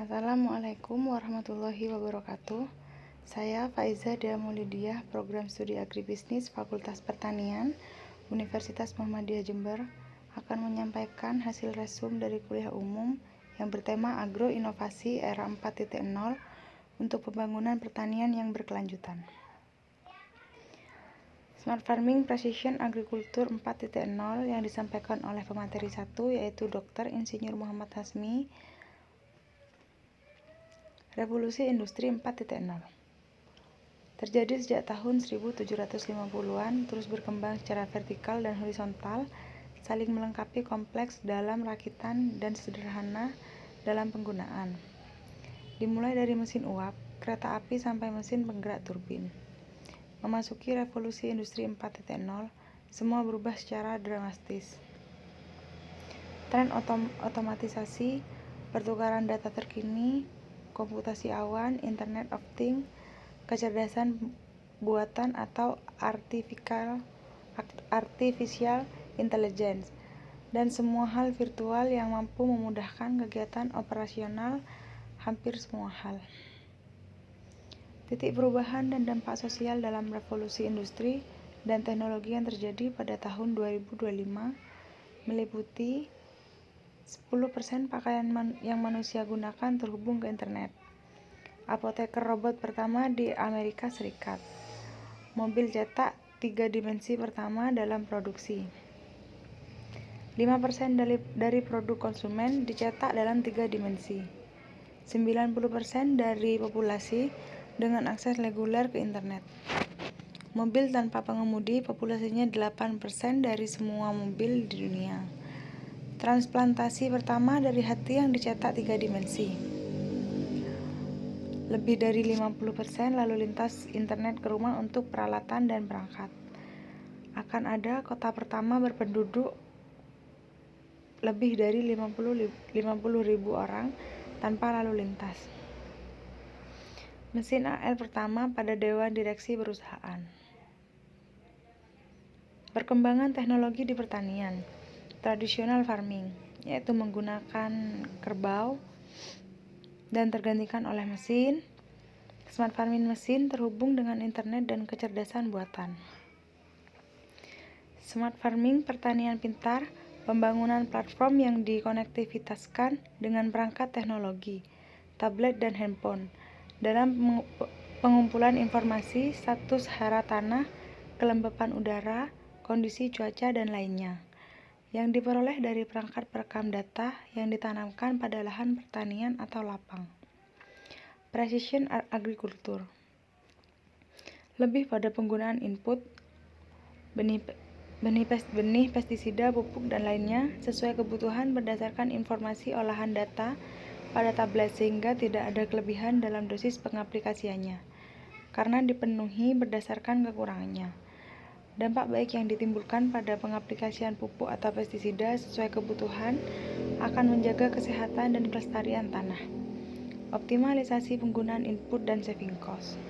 Assalamualaikum warahmatullahi wabarakatuh. Saya Faiza Diamaulidiah, Program Studi Agribisnis Fakultas Pertanian, Universitas Muhammadiyah Jember, akan menyampaikan hasil resum dari kuliah umum yang bertema Agroinovasi Era 4.0 untuk pembangunan pertanian yang berkelanjutan. Smart Farming Precision Agriculture 4.0 yang disampaikan oleh pemateri 1 yaitu Dr. Insinyur Muhammad Hasmi. Revolusi Industri 4.0 terjadi sejak tahun 1750-an, terus berkembang secara vertikal dan horizontal, saling melengkapi, kompleks dalam rakitan dan sederhana dalam penggunaan. Dimulai dari mesin uap, kereta api sampai mesin penggerak turbin. Memasuki revolusi industri 4.0, semua berubah secara drastis. Tren otomatisasi, pertukaran data terkini, komputasi awan, Internet of Things, kecerdasan buatan atau artificial intelligence, dan semua hal virtual yang mampu memudahkan kegiatan operasional hampir semua hal. Titik perubahan dan dampak sosial dalam revolusi industri dan teknologi yang terjadi pada tahun 2025 meliputi 10% pakaian yang manusia gunakan terhubung ke internet. Apoteker robot pertama di Amerika Serikat. Mobil cetak 3 dimensi pertama dalam produksi. 5% dari produk konsumen dicetak dalam 3 dimensi. 90% dari populasi dengan akses reguler ke internet. Mobil tanpa pengemudi, populasinya 8% dari semua mobil di dunia. Transplantasi pertama dari hati yang dicetak 3 dimensi. Lebih dari 50% lalu lintas internet ke rumah untuk peralatan dan perangkat. Akan ada kota pertama berpenduduk lebih dari 50.000 orang tanpa lalu lintas. Mesin AL pertama pada Dewan Direksi Perusahaan. Perkembangan teknologi di pertanian. Traditional farming, yaitu menggunakan kerbau dan tergantikan oleh mesin. Smart farming, mesin terhubung dengan internet dan kecerdasan buatan. Smart farming, pertanian pintar, pembangunan platform yang dikonektivitaskan dengan perangkat teknologi, tablet dan handphone, dalam pengumpulan informasi, status hara tanah, kelembapan udara, kondisi cuaca, dan lainnya, yang diperoleh dari perangkat perekam data yang ditanamkan pada lahan pertanian atau lapang. Precision agriculture lebih pada penggunaan input, benih pestisida, pupuk, dan lainnya sesuai kebutuhan berdasarkan informasi olahan data pada tablet, sehingga tidak ada kelebihan dalam dosis pengaplikasiannya karena dipenuhi berdasarkan kekurangannya. Dampak baik yang ditimbulkan pada pengaplikasian pupuk atau pestisida sesuai kebutuhan akan menjaga kesehatan dan kelestarian tanah. Optimalisasi penggunaan input dan saving cost.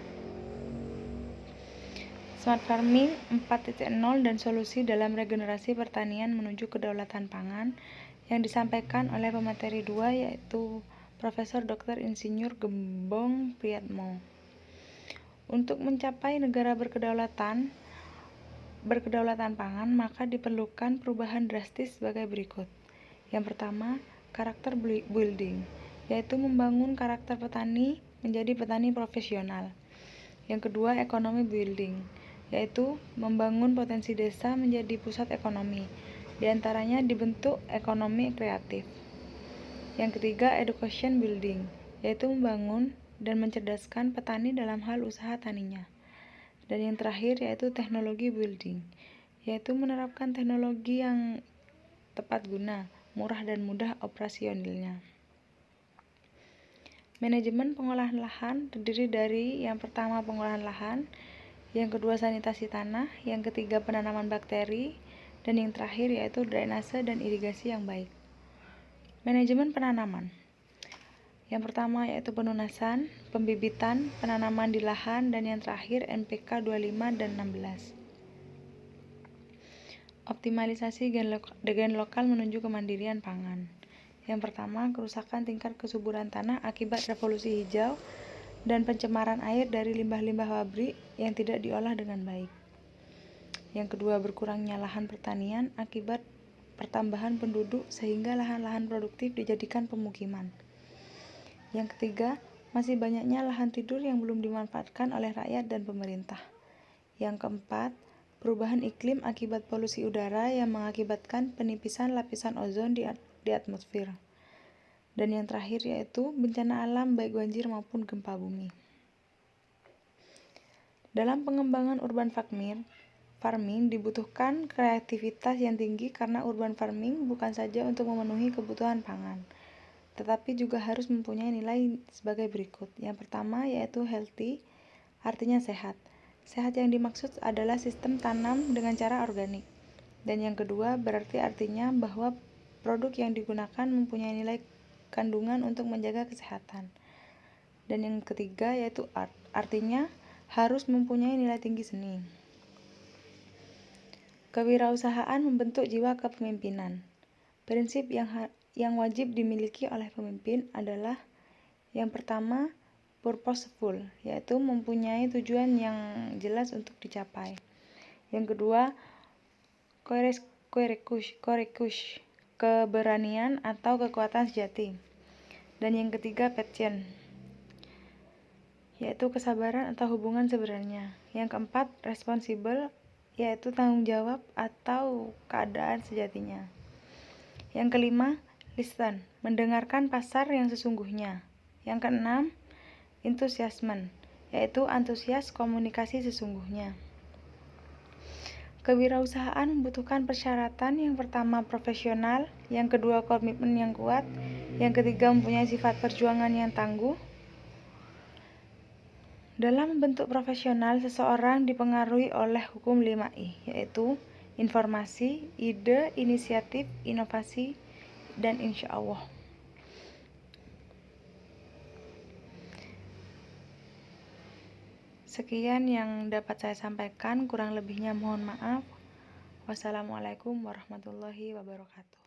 Smart Farming 4.0 dan solusi dalam regenerasi pertanian menuju kedaulatan pangan yang disampaikan oleh pemateri 2 yaitu Profesor Dr. Insinyur Gembong Priatmo. Untuk mencapai negara berkedaulatan pangan, maka diperlukan perubahan drastis sebagai berikut. Yang pertama, karakter building, yaitu membangun karakter petani menjadi petani profesional. Yang kedua, ekonomi building, yaitu membangun potensi desa menjadi pusat ekonomi, diantaranya dibentuk ekonomi kreatif. Yang ketiga, education building, yaitu membangun dan mencerdaskan petani dalam hal usaha taninya. Dan yang terakhir yaitu teknologi building, yaitu menerapkan teknologi yang tepat guna, murah dan mudah operasionalnya. Manajemen pengolahan lahan terdiri dari yang pertama pengolahan lahan, yang kedua sanitasi tanah, yang ketiga penanaman bakteri, dan yang terakhir yaitu drainase dan irigasi yang baik. Manajemen penanaman. Yang pertama yaitu penunasan, pembibitan, penanaman di lahan, dan yang terakhir NPK 25 dan 16. Optimalisasi gen lokal menuju kemandirian pangan. Yang pertama, kerusakan tingkat kesuburan tanah akibat revolusi hijau dan pencemaran air dari limbah-limbah pabrik yang tidak diolah dengan baik. Yang kedua, berkurangnya lahan pertanian akibat pertambahan penduduk sehingga lahan-lahan produktif dijadikan pemukiman. Yang ketiga, masih banyaknya lahan tidur yang belum dimanfaatkan oleh rakyat dan pemerintah. Yang keempat, perubahan iklim akibat polusi udara yang mengakibatkan penipisan lapisan ozon di atmosfer. Dan yang terakhir yaitu bencana alam baik banjir maupun gempa bumi. Dalam pengembangan urban farming dibutuhkan kreativitas yang tinggi karena urban farming bukan saja untuk memenuhi kebutuhan pangan, tetapi juga harus mempunyai nilai sebagai berikut. Yang pertama yaitu healthy, artinya sehat. Sehat yang dimaksud adalah sistem tanam dengan cara organik. Dan yang kedua berarti artinya bahwa produk yang digunakan mempunyai nilai kandungan untuk menjaga kesehatan. Dan yang ketiga yaitu art, artinya harus mempunyai nilai tinggi seni. Kewirausahaan membentuk jiwa kepemimpinan. Prinsip yang wajib dimiliki oleh pemimpin adalah yang pertama, purposeful, yaitu mempunyai tujuan yang jelas untuk dicapai. Yang kedua, courage, keberanian atau kekuatan sejati. Dan yang ketiga, passion, yaitu kesabaran atau hubungan sebenarnya. Yang keempat, responsible, yaitu tanggung jawab atau keadaan sejatinya. Yang kelima, listen, mendengarkan pasar yang sesungguhnya. Yang keenam, enthusiasm, yaitu antusias komunikasi sesungguhnya. Kewirausahaan membutuhkan persyaratan yang pertama profesional, yang kedua komitmen yang kuat, yang ketiga mempunyai sifat perjuangan yang tangguh. Dalam bentuk profesional, seseorang dipengaruhi oleh hukum 5I, yaitu informasi, ide, inisiatif, inovasi, dan insya Allah. Sekian yang dapat saya sampaikan, kurang lebihnya mohon maaf. Wassalamualaikum warahmatullahi wabarakatuh.